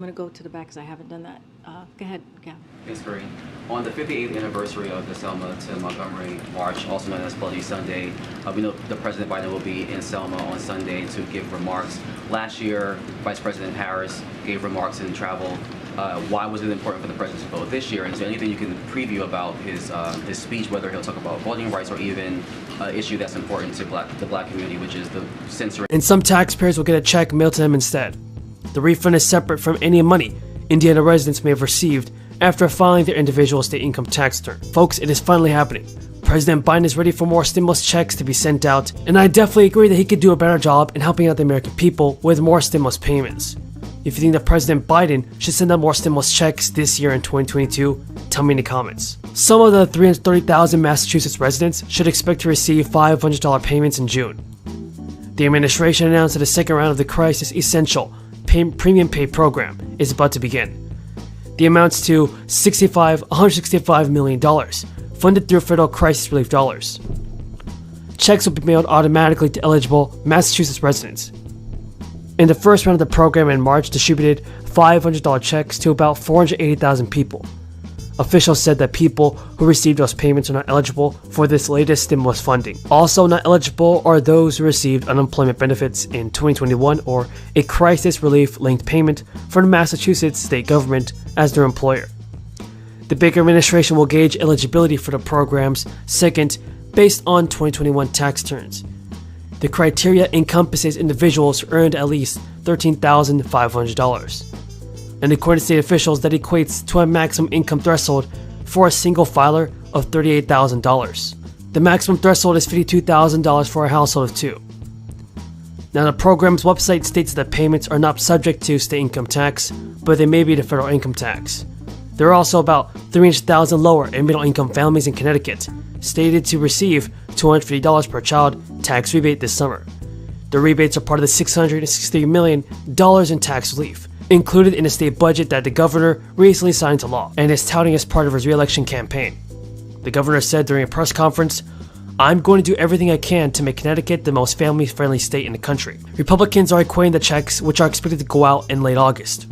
I'm going to go to the back because I haven't done that. Go ahead, Gavin. Thanks, Corinne. On the 58th anniversary of the Selma to Montgomery March, also known as Bloody Sunday, we know the President Biden will be in Selma on Sunday to give remarks. Last year, Vice President Harris gave remarks and traveled. Why was it important for the President to vote this year? And is there anything you can preview about his speech, whether he'll talk about voting rights or even an issue that's important to the black community, which is the censoring? And some taxpayers will get a check mailed to them instead. The refund is separate from any money Indiana residents may have received after filing their individual state income tax return. Folks, it is finally happening. President Biden is ready for more stimulus checks to be sent out, and I definitely agree that he could do a better job in helping out the American people with more stimulus payments. If you think that President Biden should send out more stimulus checks this year in 2022, tell me in the comments. Some of the 330,000 Massachusetts residents should expect to receive $500 payments in June. The administration announced that the second round of the Crisis Essential Premium Pay Program is about to begin. The amounts to $165 million, funded through federal crisis relief dollars. Checks will be mailed automatically to eligible Massachusetts residents. In the first round of the program in March, distributed $500 checks to about 480,000 people. Officials said that people who received those payments are not eligible for this latest stimulus funding. Also not eligible are those who received unemployment benefits in 2021 or a crisis relief linked payment from the Massachusetts state government as their employer. The Baker administration will gauge eligibility for the program's second based on 2021 tax returns. The criteria encompasses individuals who earned at least $13,500. And according to state officials, that equates to a maximum income threshold for a single filer of $38,000. The maximum threshold is $52,000 for a household of two. Now, the program's website states that payments are not subject to state income tax, but they may be to federal income tax. There are also about 300,000 lower and middle income families in Connecticut stated to receive $250 per child tax rebate this summer. The rebates are part of the $663 million in tax relief included in a state budget that the governor recently signed into law and is touting as part of his re-election campaign. The governor said during a press conference, "I'm going to do everything I can to make Connecticut the most family-friendly state in the country." Republicans are equating the checks, which are expected to go out in late August,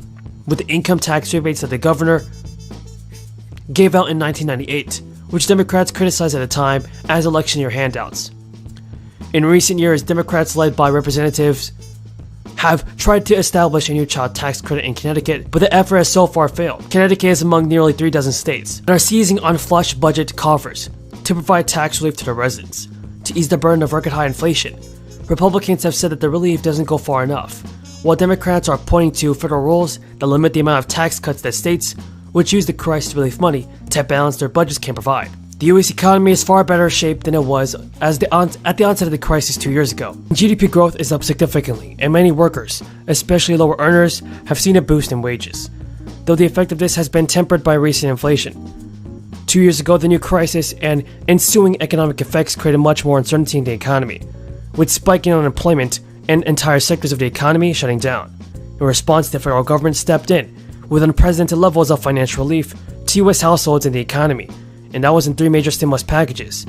with the income tax rebates that the governor gave out in 1998, which Democrats criticized at the time as election year handouts. In recent years, Democrats led by representatives have tried to establish a new child tax credit in Connecticut, but the effort has so far failed. Connecticut is among nearly 3 dozen states that are seizing on flush budget coffers to provide tax relief to their residents, to ease the burden of record high inflation. Republicans have said that the relief doesn't go far enough, while Democrats are pointing to federal rules that limit the amount of tax cuts that states, which use the crisis relief money to balance their budgets, can provide. The U.S. economy is far better shape than it was at the onset of the crisis 2 years ago. GDP growth is up significantly, and many workers, especially lower earners, have seen a boost in wages, though the effect of this has been tempered by recent inflation. 2 years ago, the new crisis and ensuing economic effects created much more uncertainty in the economy, with spiking unemployment and entire sectors of the economy shutting down. In response, the federal government stepped in with unprecedented levels of financial relief to U.S. households and the economy, and that was in 3 major stimulus packages.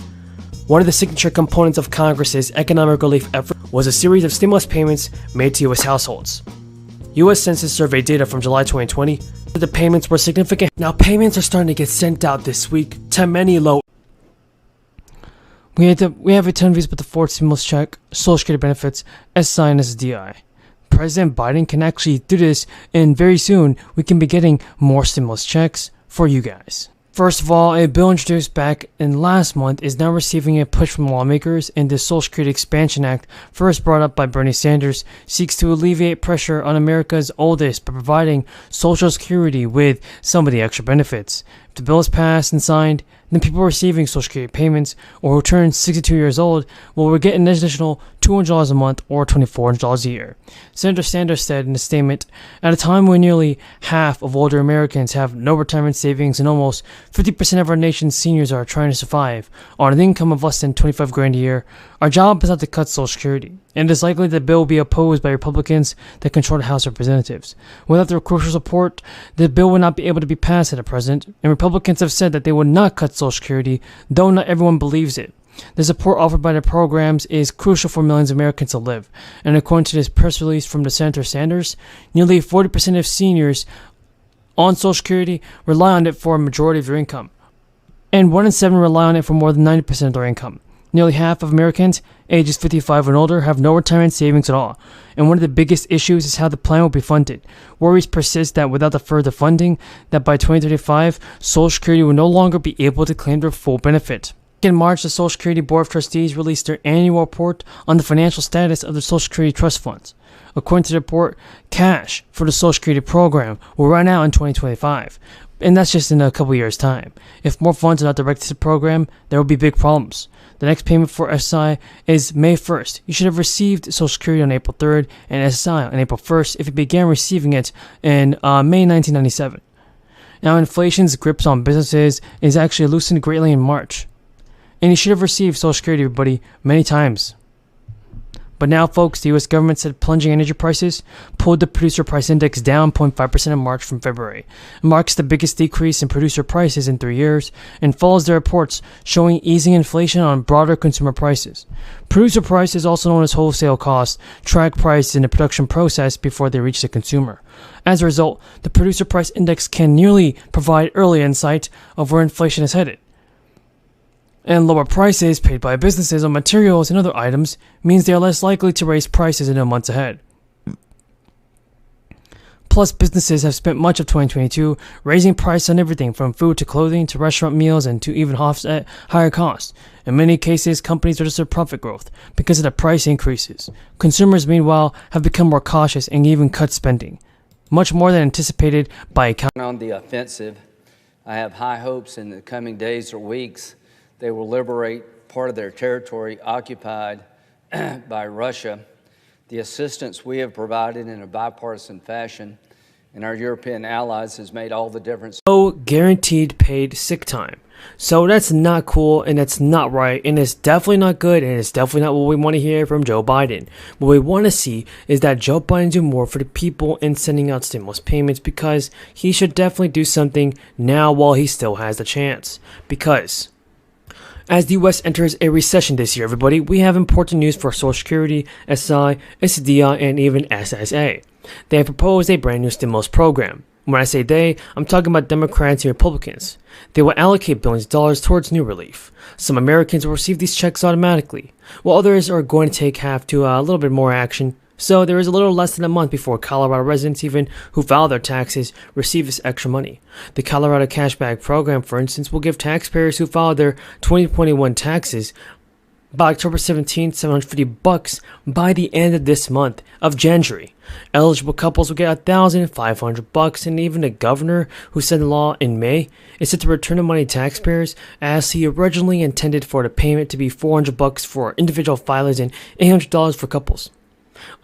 One of the signature components of Congress's economic relief effort was a series of stimulus payments made to U.S. households. U.S. Census survey data from July 2020 said the payments were significant. Now, payments are starting to get sent out this week to many low. We have a ton of views about the fourth stimulus check, Social Security benefits, SSI and SSDI. President Biden can actually do this, and very soon we can be getting more stimulus checks for you guys. First of all, a bill introduced back in last month is now receiving a push from lawmakers, and the Social Security Expansion Act, first brought up by Bernie Sanders, seeks to alleviate pressure on America's oldest by providing Social Security with some of the extra benefits. If the bill is passed and signed, then people receiving Social Security payments or who turn 62 years old will get an additional $200 a month or $2,400 a year. Senator Sanders said in a statement, "At a time when nearly half of older Americans have no retirement savings and almost 50% of our nation's seniors are trying to survive on an income of less than $25,000 a year, our job is not to cut Social Security, and it is likely the bill will be opposed by Republicans that control the House of Representatives. Without their crucial support, the bill would not be able to be passed at the present, and Republicans have said that they would not cut Social Security, though not everyone believes it. The support offered by the programs is crucial for millions of Americans to live, and according to this press release from the Senator Sanders, nearly 40% of seniors on Social Security rely on it for a majority of their income, and 1 in 7 rely on it for more than 90% of their income. Nearly half of Americans ages 55 and older have no retirement savings at all, and one of the biggest issues is how the plan will be funded. Worries persist that without the further funding, that by 2035, Social Security will no longer be able to claim their full benefit. In March, the Social Security Board of Trustees released their annual report on the financial status of the Social Security trust funds. According to the report, cash for the Social Security program will run out in 2025, and that's just in a couple years' time. If more funds are not directed to the program, there will be big problems. The next payment for SSI is May 1st. You should have received Social Security on April 3rd and SSI on April 1st if you began receiving it in May 1997. Now, inflation's grips on businesses is actually loosened greatly in March, and you should have received Social Security, everybody, many times. But now, folks, the U.S. government said plunging energy prices pulled the producer price index down 0.5% in March from February. It marks the biggest decrease in producer prices in 3 years and follows the reports showing easing inflation on broader consumer prices. Producer prices, also known as wholesale costs, track prices in the production process before they reach the consumer. As a result, the producer price index can nearly provide early insight of where inflation is headed. And lower prices paid by businesses on materials and other items means they are less likely to raise prices in the months ahead. Plus, businesses have spent much of 2022 raising prices on everything from food to clothing to restaurant meals and to even offset higher costs. In many cases, companies register profit growth because of the price increases. Consumers, meanwhile, have become more cautious and even cut spending, much more than anticipated by economists. On the offensive, I have high hopes in the coming days or weeks they will liberate part of their territory occupied by Russia. The assistance we have provided in a bipartisan fashion and our European allies has made all the difference. No guaranteed paid sick time. So that's not cool, and that's not right, and it's definitely not good, and it's definitely not what we want to hear from Joe Biden. What we want to see is that Joe Biden do more for the people in sending out stimulus payments, because he should definitely do something now while he still has the chance. Because as the U.S. enters a recession this year, everybody, we have important news for Social Security, SSI, SSDI, and even SSA. They have proposed a brand new stimulus program. When I say they, I'm talking about Democrats and Republicans. They will allocate billions of dollars towards new relief. Some Americans will receive these checks automatically, while others are going to have to a little bit more action. So there is a little less than a month before Colorado residents, even who file their taxes, receive this extra money. The Colorado Cashback Program, for instance, will give taxpayers who file their 2021 taxes by October 17th, $750 by the end of this month of January. Eligible couples will get $1,500, and even the governor, who signed the law in May, is set to return the money to taxpayers, as he originally intended for the payment to be $400 for individual filers and $800 for couples.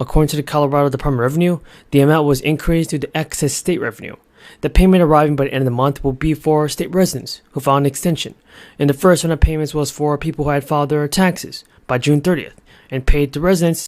According to the Colorado Department of Revenue, the amount was increased due to excess state revenue. The payment arriving by the end of the month will be for state residents who filed an extension, and the first round of payments was for people who had filed their taxes by June 30th and paid to residents